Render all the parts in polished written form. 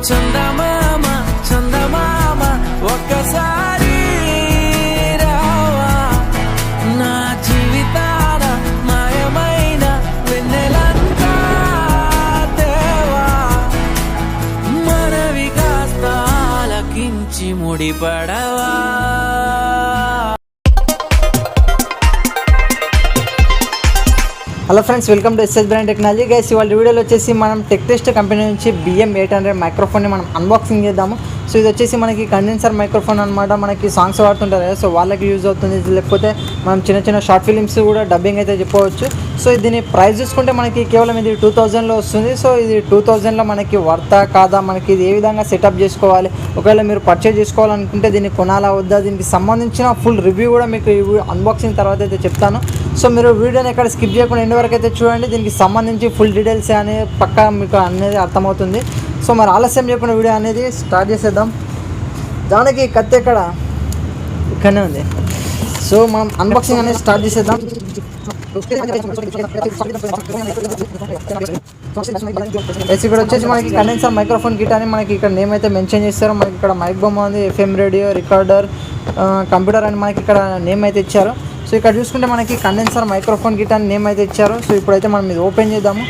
చందమామ చందమామ ఒక్కసారి రావా నా జీవితాన మాయమైన వెన్నెలంతా దేవా మనవి కాస్త ఆలకించి ముడిపడవా. Hello friends, welcome to SS brand technology. Guys, ఇవాళ వీడియోలో వచ్చేసి మనం టెక్టెస్ట్ కంపెనీ నుంచి Bm800 మైక్రోఫోన్ని మనం అన్బాక్సింగ్ చేద్దాము. సో ఇది వచ్చేసి మనకి కండెన్సర్ మైక్రోఫోన్ అనమాట. మనకి సాంగ్స్ వాడుతుంటారు కదా, సో వాళ్ళకి యూజ్ అవుతుంది. లేకపోతే మనం చిన్న చిన్న షార్ట్ ఫిలిమ్స్ కూడా డబ్బింగ్ అయితే చెప్పవచ్చు. సో దీని ప్రైస్ చూసుకుంటే మనకి కేవలం ఇది 2000లో వస్తుంది. సో ఇది 2000లో మనకి వర్తా కాదా, మనకి ఇది ఏ విధంగా సెటప్ చేసుకోవాలి, ఒకవేళ మీరు పర్చేజ్ చేసుకోవాలనుకుంటే దీన్ని కొనాలా వద్దా, దీనికి సంబంధించిన ఫుల్ రివ్యూ కూడా మీకు అన్బాక్సింగ్ తర్వాత అయితే చెప్తాను. సో మీరు వీడియోని ఎక్కడ స్కిప్ చేయకుండా ఎండ్ వరకు అయితే చూడండి. దీనికి సంబంధించి ఫుల్ డీటెయిల్స్ అనేది పక్కా మీకు అనేది అర్థమవుతుంది. సో మరి ఆలస్యం చేయకుండా వీడియో అనేది స్టార్ట్ చేసేద్దాం. దానికి కత్తి ఇక్కడనే ఉంది. సో మనం అన్బాక్సింగ్ అనేది స్టార్ట్ చేసేద్దాం. ఇక్కడ వచ్చేసి మనకి కండెన్సర్ మైక్రోఫోన్ కిట్ అని మనకి ఇక్కడ నేమ్ అయితే మెన్షన్ చేస్తారు. మనకి ఇక్కడ మైక్ బొమ్మ ఉంది, FM రేడియో, రికార్డర్, కంప్యూటర్ అని మనకి ఇక్కడ నేమ్ అయితే ఇచ్చారు. సో ఇక్కడ చూసుకుంటే మనకి కండెన్సర్ మైక్రోఫోన్ కిట్ అని నేమ్ అయితే ఇచ్చారు. సో ఇప్పుడైతే మనం ఇది ఓపెన్ చేద్దాము.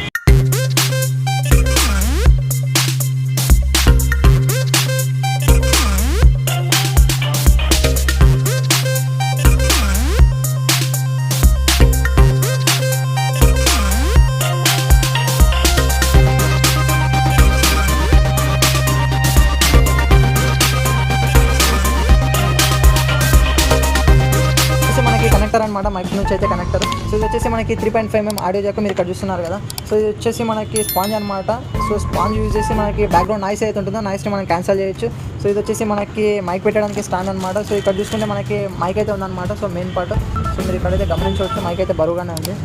కనెక్టర్ అనమాట, మైక్ నుంచి అయితే కనెక్టర్. సో ఇది వచ్చేసి మనకి 3.5mm ఆడియో జాక్ మీరు ఇక్కడ చూస్తున్నారు కదా. సో ఇది వచ్చేసి మనకి స్పాంజ్ అనమాట. సో స్పాంజ్ యూజ్ చేసి మనకి బ్యాక్గ్రౌండ్ నాయిస్ అయితే ఉంటుందో నాయిస్ని మనం క్యాన్సిల్ చేయొచ్చు. సో ఇది వచ్చేసి మనకి మైక్ పెట్టడానికి స్టాండ్ అనమాట. సో ఇక్కడ చూసుకుంటే మనకి మైక్ అయితే ఉందన్నమాట. So main part. సో మీరు ఇక్కడైతే గమనించవచ్చు, మైక్ అయితే బరువుగానే ఉంది.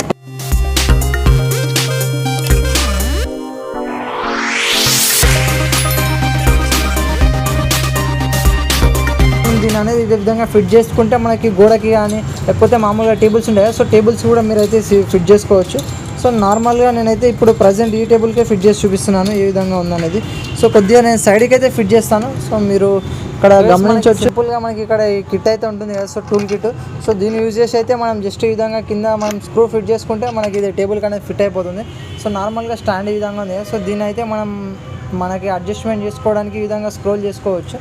దీని అనేది ఇదే విధంగా ఫిట్ చేసుకుంటే మనకి గోడకి కానీ లేకపోతే మామూలుగా టేబుల్స్ ఉంటాయి. సో టేబుల్స్ కూడా మీరు అయితే ఫిట్ చేసుకోవచ్చు. సో నార్మల్గా నేనైతే ఇప్పుడు ప్రజెంట్ ఈ టేబుల్కే ఫిట్ చేసి చూపిస్తున్నాను ఏ విధంగా ఉందనేది. సో కొద్దిగా నేను సైడ్కి అయితే ఫిట్ చేస్తాను. సో మీరు ఇక్కడ గమనించవచ్చు. సింపుల్గా మనకి ఇక్కడ ఈ కిట్ అయితే ఉంటుంది కదా, సో టూల్ కిట్. సో దీన్ని యూజ్ చేసి అయితే మనం జస్ట్ ఈ విధంగా కింద మనం స్క్రూ ఫిట్ చేసుకుంటే మనకి ఇది టేబుల్కి అనేది ఫిట్ అయిపోతుంది. సో నార్మల్గా స్టాండ్ ఈ విధంగా ఉంది. సో దీన్ని అయితే మనకి అడ్జస్ట్మెంట్ చేసుకోవడానికి ఈ విధంగా స్క్రోల్ చేసుకోవచ్చు.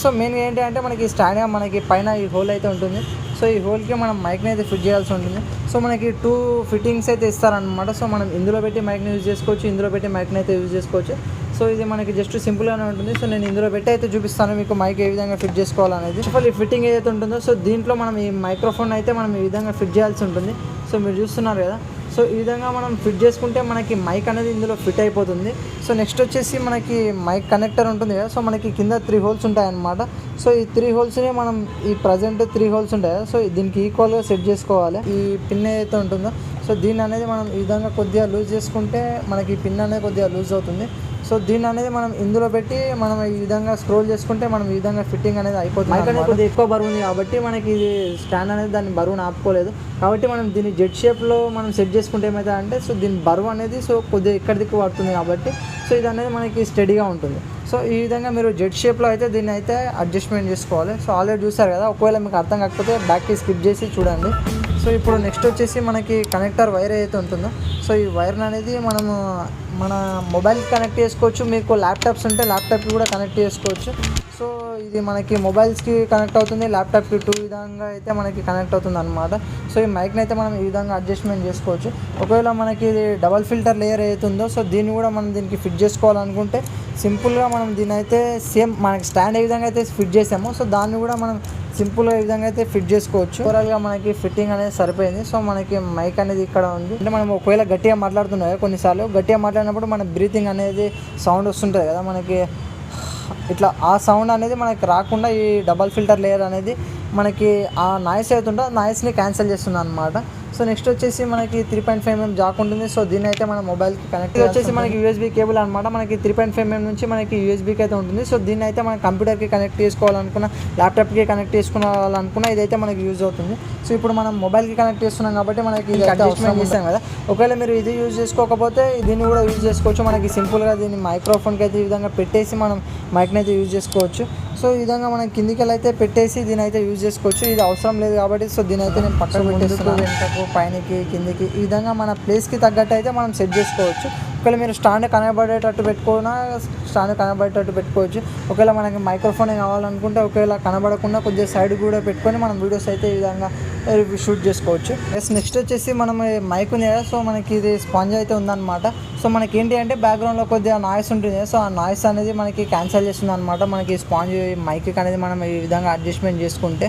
సో మెయిన్గా ఏంటి అంటే మనకి స్టాండ్గా మనకి పైన ఈ హోల్ అయితే ఉంటుంది. సో ఈ హోల్కి మనం మైక్ని అయితే ఫిట్ చేయాల్సి ఉంటుంది. సో మనకి 2 ఫిట్టింగ్స్ అయితే ఇస్తారనమాట. సో మనం ఇందులో పెట్టి మైక్ని యూజ్ చేసుకోవచ్చు, ఇందులో పెట్టి మైక్ని అయితే యూజ్ చేసుకోవచ్చు. సో ఇది మనకి జస్ట్ సింపుల్గానే ఉంటుంది. సో నేను ఇందులో పెట్టి అయితే చూపిస్తాను మీకు మైక్ ఏ విధంగా ఫిట్ చేసుకోవాలనేది. ఈ ఫిట్టింగ్ ఏదైతే ఉంటుందో సో దీంట్లో మనం ఈ మైక్రోఫోన్ అయితే మనం ఈ విధంగా ఫిట్ చేయాల్సి ఉంటుంది. సో మీరు చూస్తున్నారు కదా. సో ఈ విధంగా మనం ఫిట్ చేసుకుంటే మనకి మైక్ అనేది ఇందులో ఫిట్ అయిపోతుంది. సో నెక్స్ట్ వచ్చేసి మనకి మైక్ కనెక్టర్ ఉంటుంది కదా. సో మనకి కింద 3 హోల్స్ ఉంటాయన్నమాట. సో ఈ 3 హోల్స్ని మనం ఈ ప్రజెంట్ 3 హోల్స్ ఉంటాయి కదా. సో దీనికి ఈక్వల్గా సెట్ చేసుకోవాలి. ఈ పిన్ ఏదైతే ఉంటుందో సో దీన్ని అనేది మనం ఈ విధంగా కొద్దిగా లూజ్ చేసుకుంటే మనకి పిన్ అనేది కొద్దిగా లూజ్ అవుతుంది. సో దీన్ని అనేది మనం ఇందులో పెట్టి మనం ఈ విధంగా స్క్రోల్ చేసుకుంటే మనం ఈ విధంగా ఫిట్టింగ్ అనేది అయిపోతుంది. మైక్ అనేది కొద్దిగా ఎక్కువ బరువు ఉంది కాబట్టి మనకి ఇది స్టాండ్ అనేది దాన్ని బరువును ఆపుకోలేదు. కాబట్టి మనం దీన్ని జెడ్ షేప్లో మనం సెట్ చేసుకుంటే ఏమైతే అంటే సో దీని బరువు అనేది సో కొద్దిగా ఇక్కడ దిక్కు పడుతుంది కాబట్టి సో ఇది అనేది మనకి స్టడీగా ఉంటుంది. సో ఈ విధంగా మీరు జెడ్ షేప్లో అయితే దీన్ని అయితే అడ్జస్ట్మెంట్ చేసుకోవాలి. సో ఆల్రెడీ చూసారు కదా. ఒకవేళ మీకు అర్థం కాకపోతే బ్యాక్కి స్కిప్ చేసి చూడండి. సో ఇప్పుడు నెక్స్ట్ వచ్చేసి మనకి కనెక్టర్ వైర్ ఏదైతే ఉంటుందో సో ఈ వైర్ని అనేది మనము మన మొబైల్కి కనెక్ట్ చేసుకోవచ్చు. మీకు ల్యాప్టాప్స్ ఉంటే ల్యాప్టాప్కి కూడా కనెక్ట్ చేసుకోవచ్చు. సో ఇది మనకి మొబైల్స్కి కనెక్ట్ అవుతుంది, ల్యాప్టాప్కి 2 విధంగా అయితే మనకి కనెక్ట్ అవుతుంది అనమాట. సో ఈ మైక్ని అయితే మనం ఈ విధంగా అడ్జస్ట్మెంట్ చేసుకోవచ్చు. ఒకవేళ మనకి ఇది డబల్ ఫిల్టర్ లేయర్ అవుతుందో సో దీన్ని కూడా మనం దీనికి ఫిట్ చేసుకోవాలనుకుంటే సింపుల్గా మనం దీన్ని అయితే సేమ్ మనకి స్టాండ్ ఏ విధంగా అయితే ఫిట్ చేసామో సో దాన్ని కూడా మనం సింపుల్గా ఈ విధంగా అయితే ఫిట్ చేసుకోవచ్చు. ఓవరాల్గా మనకి ఫిట్టింగ్ అనేది సరిపోయింది. సో మనకి మైక్ అనేది ఇక్కడ ఉంది. అంటే మనం ఒకవేళ గట్టిగా మాట్లాడుతున్నాయి కొన్నిసార్లు గట్టిగా మాట్లాడినప్పుడు మన బ్రీతింగ్ అనేది సౌండ్ వస్తుంటుంది కదా మనకి ఇట్లా. ఆ సౌండ్ అనేది మనకి రాకుండా ఈ డబల్ ఫిల్టర్ లేయర్ అనేది మనకి ఆ నాయిస్ అవుతుంటే ఆ నాయిస్ని క్యాన్సిల్ చేస్తుంది అనమాట. సో నెక్స్ట్ వచ్చేసి మనకి 3.5mm జాక్ ఉంటుంది. సో దీన్ని అయితే మన మొబైల్కి కనెక్ట్ వచ్చేసి మనకి యూఎస్బీ కేబుల్ అనమాట. మనకి 3.5mm నుంచి మనకి యూఎస్బీకి అయితే ఉంటుంది. సో దీన్ని అయితే మన కంప్యూటర్కి కనెక్ట్ చేసుకోవాలనుకున్న, ల్యాప్టాప్కి కనెక్ట్ చేసుకోవాలనుకున్న ఇదైతే మనకి యూజ్ అవుతుంది. సో ఇప్పుడు మనం మొబైల్కి కనెక్ట్ చేస్తున్నాం కాబట్టి మనకి ఇది అడ్జస్ట్మెంట్ చేస్తాం కదా. ఒకవేళ మీరు ఇది యూజ్ చేసుకోకపోతే దీన్ని కూడా యూజ్ చేసుకోవచ్చు. మనకి సింపుల్గా దీన్ని మైక్రోఫోన్కి అయితే ఈ విధంగా పెట్టేసి మనం మైక్ని అయితే యూజ్ చేసుకోవచ్చు. సో ఈ విధంగా మనం కిందికి అయితే పెట్టేసి దీని అయితే యూజ్ చేసుకోవచ్చు. ఇది అవసరం లేదు కాబట్టి సో దీని అయితే నేను పక్కన పెట్టేస్తున్నాను. వెనుకకు, పైనకి, కిందికి ఈ విధంగా మన ప్లేస్కి తగ్గట్టు అయితే మనం సెట్ చేసుకోవచ్చు. ఒకవేళ మీరు స్టాండ్ కనబడేటట్టు పెట్టుకోవచ్చు. ఒకవేళ మనకి మైక్రోఫోన్ కావాలనుకుంటే ఒకవేళ కనబడకుండా కొద్దిగా సైడ్ కూడా పెట్టుకొని మనం వీడియోస్ అయితే ఈ విధంగా షూట్ చేసుకోవచ్చు. నెక్స్ట్ వచ్చేసి మనం మైక్ ఉంది కదా. సో మనకి ఇది స్పాంజ్ అయితే ఉందన్నమాట. సో మనకి ఏంటి అంటే బ్యాక్గ్రౌండ్లో కొద్దిగా నాయిస్ ఉంటుంది. సో ఆ నాయిస్ అనేది మనకి క్యాన్సిల్ చేస్తుంది అనమాట. మనకి స్పాంజ్ మైక్ అనేది మనం ఈ విధంగా అడ్జస్ట్మెంట్ చేసుకుంటే.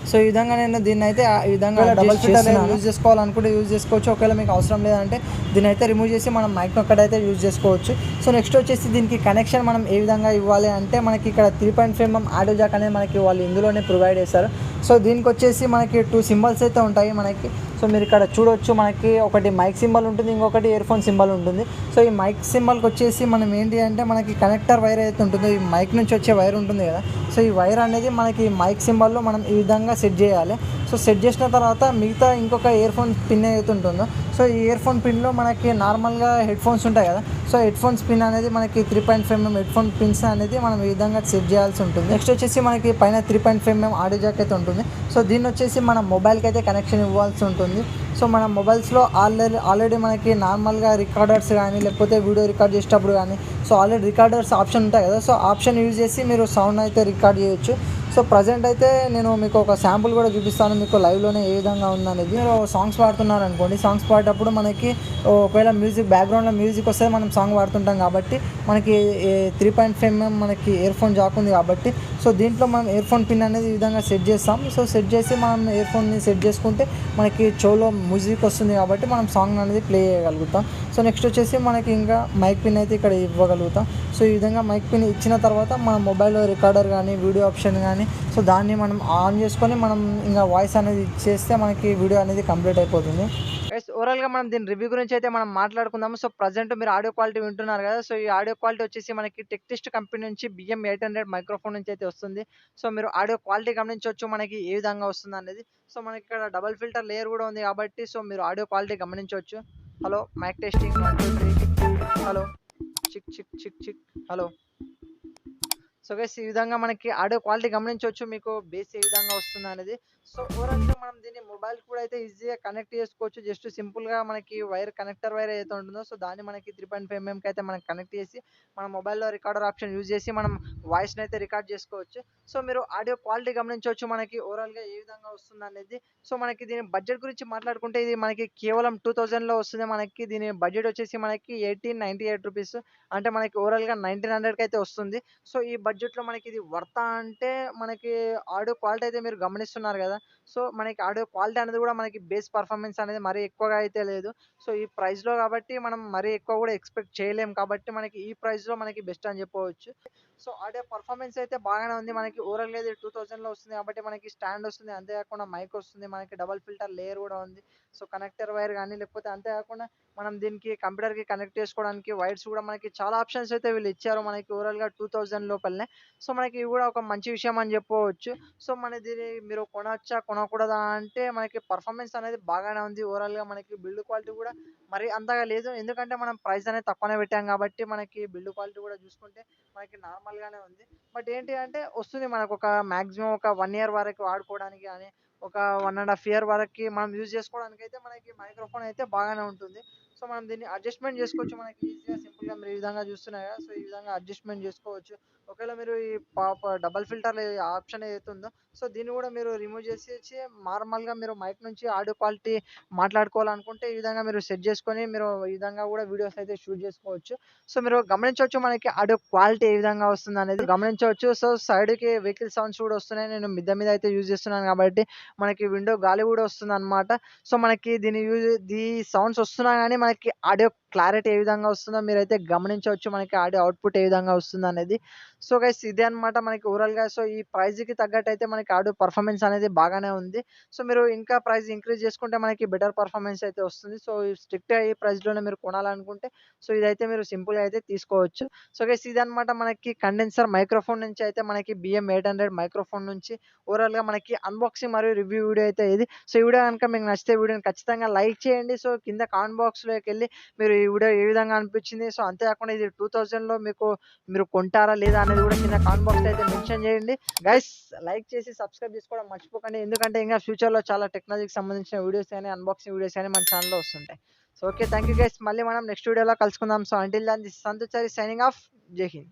సో ఈ విధంగా నేను దీన్ని అయితే ఈ విధంగా డబల్ ఫిల్టర్ యూజ్ చేసుకోవాలనుకుంటే యూజ్ చేసుకోవచ్చు. ఒకవేళ మీకు అవసరం లేదంటే దీన్ని అయితే రిమూవ్ చేసి మనం మైక్ ఒక్కడైతే యూజ్ చేసుకోవచ్చు. సో నెక్స్ట్ వచ్చేసి దీనికి కనెక్షన్ మనం ఏ విధంగా ఇవ్వాలి అంటే మనకి ఇక్కడ 3.5mm ఆడియో జాక్ అనేది మనకి వాళ్ళు ఇందులోనే ప్రొవైడ్ చేస్తారు. సో దీనికి వచ్చేసి మనకి 2 సింబల్స్ అయితే ఉంటాయి మనకి. సో మీరు ఇక్కడ చూడొచ్చు, మనకి ఒకటి మైక్ సింబల్ ఉంటుంది, ఇంకొకటి ఇయర్ ఫోన్ సింబల్ ఉంటుంది. సో ఈ మైక్ సింబల్కి వచ్చేసి మనం ఏంటి అంటే మనకి కనెక్టర్ వైర్ అయితే ఉంటుందో, ఈ మైక్ నుంచి వచ్చే వైర్ ఉంటుంది కదా. సో ఈ వైర్ అనేది మనకి మైక్ సింబల్లో మనం ఈ విధంగా సెట్ చేయాలి. సో సెట్ చేసిన తర్వాత మిగతా ఇంకొక ఇయర్ ఫోన్ పిన్ ఏదైతే ఉంటుందో, సో ఈ ఇయర్ ఫోన్ పిన్లో మనకి నార్మల్గా హెడ్ ఫోన్స్ ఉంటాయి కదా. సో హెడ్ ఫోన్స్ పిన్ అనేది మనకి 3.5mm హెడ్ ఫోన్ పిన్స్ అనేది మనం ఈ విధంగా సెట్ చేయాల్సి ఉంటుంది. నెక్స్ట్ వచ్చేసి మనకి పైన 3.5mm ఆడియో జాక్ అయితే ఉంటుంది. సో దీన్ని వచ్చేసి మన మొబైల్కి అయితే కనెక్షన్ ఇవ్వాల్సి ఉంటుంది. సో మన మొబైల్స్లో ఆల్రెడీ మనకి నార్మల్గా రికార్డర్స్ కానీ లేకపోతే వీడియో రికార్డ్ చేసేటప్పుడు కానీ సో ఆల్రెడీ రికార్డర్స్ ఆప్షన్ ఉంటాయి కదా. సో ఆప్షన్ యూజ్ చేసి మీరు సౌండ్ అయితే రికార్డ్ చేయొచ్చు. సో ప్రజెంట్ అయితే నేను మీకు ఒక శాంపుల్ కూడా చూపిస్తాను మీకు లైవ్లోనే ఏ విధంగా ఉందనేది. మీరు సాంగ్స్ పాడుతున్నారు అనుకోండి, సాంగ్స్ పాడేటప్పుడు మనకి ఒకవేళ మ్యూజిక్ బ్యాక్గ్రౌండ్లో మ్యూజిక్ వస్తే మనం సాంగ్ పాడుతుంటాం కాబట్టి మనకి 3.5mm మనకి ఇయర్ ఫోన్ జాక్ ఉంది కాబట్టి సో దీంట్లో మనం ఇయర్ ఫోన్ పిన్ అనేది ఈ విధంగా సెట్ చేస్తాం. సో సెట్ చేసి మనం ఇయర్ ఫోన్ని సెట్ చేసుకుంటే మనకి చెవులో మ్యూజిక్ వస్తుంది కాబట్టి మనం సాంగ్ అనేది ప్లే చేయగలుగుతాం. సో నెక్స్ట్ వచ్చేసి మనకి ఇంకా మైక్ పిన్ అయితే ఇక్కడ ఇవ్వగలుగుతాం. సో ఈ విధంగా మైక్ పిన్ ఇచ్చిన తర్వాత మన మొబైల్లో రికార్డర్ కానీ వీడియో ఆప్షన్ కానీ సో దాన్ని మనం ఆన్ చేసుకొని మనం ఇంకా వాయిస్ అనేది ఇచ్చేస్తే మనకి వీడియో అనేది కంప్లీట్ అయిపోతుంది. ఓవరాల్గా మనం దీని రివ్యూ గురించి అయితే మనం మాట్లాడుకుందాము. సో ప్రజెంట్ మీరు ఆడియో క్వాలిటీ వింటున్నారు కదా. సో ఈ ఆడియో క్వాలిటీ వచ్చేసి మనకి టెక్టెస్ట్ కంపెనీ నుంచి Bm800 మైక్రోఫోన్ నుంచి అయితే వస్తుంది. సో మీరు ఆడియో క్వాలిటీ గమనించవచ్చు మనకి ఏ విధంగా వస్తుంది అనేది. సో మనకి ఇక్కడ డబల్ ఫిల్టర్ లేయర్ కూడా ఉంది కాబట్టి సో మీరు ఆడియో క్వాలిటీ గమనించవచ్చు. Hello mike testing 1 2 3. Hello check check check check. Hello. So guys ఈ విధంగా మనకి ఆడియో క్వాలిటీ గమనించవచ్చు మీకు బేస్ ఏ విధంగా వస్తుంది అనేది. సో ఓవరాల్గా మనం దీన్ని మొబైల్ కూడా అయితే ఈజీగా కనెక్ట్ చేసుకోవచ్చు. జస్ట్ సింపుల్గా మనకి వైర్ కనెక్టర్ వైర్ ఏదైతే ఉంటుందో సో దాన్ని మనకి 3.5mmకి అయితే మనం కనెక్ట్ చేసి మన మొబైల్లో రికార్డర్ ఆప్షన్ యూజ్ చేసి మనం వాయిస్ని అయితే రికార్డ్ చేసుకోవచ్చు. సో మీరు ఆడియో క్వాలిటీ గమనించవచ్చు మనకి ఓవరాల్గా ఏ విధంగా వస్తుంది అనేది. సో మనకి దీని బడ్జెట్ గురించి మాట్లాడుకుంటే ఇది మనకి కేవలం 2000లో వస్తుంది. మనకి దీని బడ్జెట్ వచ్చేసి మనకి 1898 రూపీస్, అంటే మనకి ఓవరాల్గా 1900కి అయితే వస్తుంది. సో ఈ బడ్జెట్లో మనకి ఇది వర్తా అంటే మనకి ఆడియో క్వాలిటీ అయితే మీరు గమనిస్తున్నారు కదా. సో మనకి ఆడియో క్వాలిటీ అనేది కూడా మనకి బేస్ పర్ఫార్మెన్స్ అనేది మరీ ఎక్కువగా అయితే లేదు. సో ఈ ప్రైస్లో కాబట్టి మనం మరీ ఎక్కువ కూడా ఎక్స్పెక్ట్ చేయలేం కాబట్టి మనకి ఈ ప్రైస్లో మనకి బెస్ట్ అని చెప్పవచ్చు. సో ఆడియో పర్ఫార్మెన్స్ అయితే బాగానే ఉంది. మనకి ఓవరాల్గా ఇది 2000లో వస్తుంది కాబట్టి మనకి స్టాండ్ వస్తుంది, అంతేకాకుండా మైక్ వస్తుంది, మనకి డబల్ ఫిల్టర్ లేయర్ కూడా ఉంది. సో కనెక్టర్ వైర్ కానీ లేకపోతే అంతేకాకుండా మనం దీనికి కంప్యూటర్కి కనెక్ట్ చేసుకోవడానికి వైర్స్ కూడా మనకి చాలా ఆప్షన్స్ అయితే వీళ్ళు ఇచ్చారు మనకి ఓవరాల్గా 2000 లోపలనే. సో మనకి ఇవి కూడా ఒక మంచి విషయం అని చెప్పవచ్చు. సో మన దీన్ని మీరు కొనవచ్చా కొనకూడదా అంటే మనకి పర్ఫార్మెన్స్ అనేది బాగానే ఉంది. ఓవరాల్గా మనకి బిల్డ్ క్వాలిటీ కూడా మరి అంతగా లేదు, ఎందుకంటే మనం ప్రైస్ అనేది తక్కువనే పెట్టాం కాబట్టి మనకి బిల్డ్ క్వాలిటీ కూడా చూసుకుంటే మనకి నార్మల్గానే ఉంది. బట్ ఏంటి అంటే వస్తుంది మనకు ఒక మ్యాక్సిమం ఒక 1 year వరకు వాడుకోవడానికి కానీ ఒక 1.5 year వరకు మనం యూజ్ చేసుకోవడానికి అయితే మనకి మైక్రోఫోన్ అయితే బాగానే ఉంటుంది. సో మనం దీన్ని అడ్జస్ట్మెంట్ చేసుకోవచ్చు మనకి ఈజీగా సింపుల్గా మీరు ఈ విధంగా చూస్తున్నారు కదా. సో ఈ విధంగా అడ్జస్ట్మెంట్ చేసుకోవచ్చు. ఒకవేళ మీరు ఈ డబల్ ఫిల్టర్ ఆప్షన్ ఏదైతే ఉందో సో దీన్ని కూడా మీరు రిమూవ్ చేసేసి నార్మల్గా మీరు మైక్ నుంచి ఆడియో క్వాలిటీ మాట్లాడుకోవాలనుకుంటే ఈ విధంగా మీరు సెట్ చేసుకొని మీరు ఈ విధంగా కూడా వీడియోస్ అయితే షూట్ చేసుకోవచ్చు. సో మీరు గమనించవచ్చు మనకి ఆడియో క్వాలిటీ ఏ విధంగా వస్తుంది అనేది గమనించవచ్చు. సో సైడ్కి వెహికల్ సౌండ్స్ కూడా వస్తున్నాయి. నేను మిద్ద మీద అయితే యూజ్ చేస్తున్నాను కాబట్టి మనకి విండో గాలి కూడా వస్తుంది అనమాట. సో మనకి దీని సౌండ్స్ వస్తున్నా కానీ మనకి ఆడియో క్లారిటీ ఏ విధంగా వస్తుందో మీరైతే గమనించవచ్చు. మనకి ఆడియో అవుట్‌పుట్ ఏ విధంగా వస్తుందనేది. సో గైస్ ఇదే అన్నమాట మనకి ఓవరాల్‌గా. సో ఈ ప్రైస్‌కి తగ్గట్టయితే మనకి ఆడియో పర్ఫార్మెన్స్ అనేది బాగానే ఉంది. సో మీరు ఇంకా ప్రైస్ ఇంక్రీజ్ చేసుకుంటే మనకి బెటర్ పర్ఫార్మెన్స్ అయితే వస్తుంది. సో స్ట్రిక్ట్‌గా ఈ ప్రైస్‌లోనే మీరు కొనాలనుకుంటే సో ఇదైతే మీరు సింపుల్‌గా అయితే తీసుకోవచ్చు. సో గైస్ ఇదన్నమాట మనకి కండెన్సర్ మైక్రోఫోన్ నుంచి అయితే మనకి BM800 మైక్రోఫోన్ నుంచి ఓవరాల్‌గా మనకి అన్బాక్సింగ్ మరియు రివ్యూ వీడియో అయితే ఇది. సో ఈ వీడియో గనుక మీకు నచ్చితే వీడియోని ఖచ్చితంగా లైక్ చేయండి. సో కింద కామెంట్ బాక్స్‌లోకెళ్ళి మీరు ఈ వీడియో ఏ విధంగా అనిపించింది, సో అంతేకాకుండా ఇది 2000లో మీరు కొంటారా లేదా అనేది కూడా కింద కామెంట్ బాక్స్‌లో అయితే మెన్షన్ చేయండి. గైస్ లైక్ చేసి సబ్స్క్రైబ్ చేసుకోవడం మర్చిపోకండి. ఎందుకంటే ఇంకా ఫ్యూచర్‌లో చాలా టెక్నాలజీకి సంబంధించిన వీడియోస్ గాని, అన్బాక్సింగ్ వీడియోస్ గాని మన ఛానెల్‌లో వస్తుంటాయి. So okay. Thank you guys. మళ్ళీ మనం నెక్స్ట్ వీడియోలో కలుసుకుందాం. So until then this Santosh signing off. Jai Hind.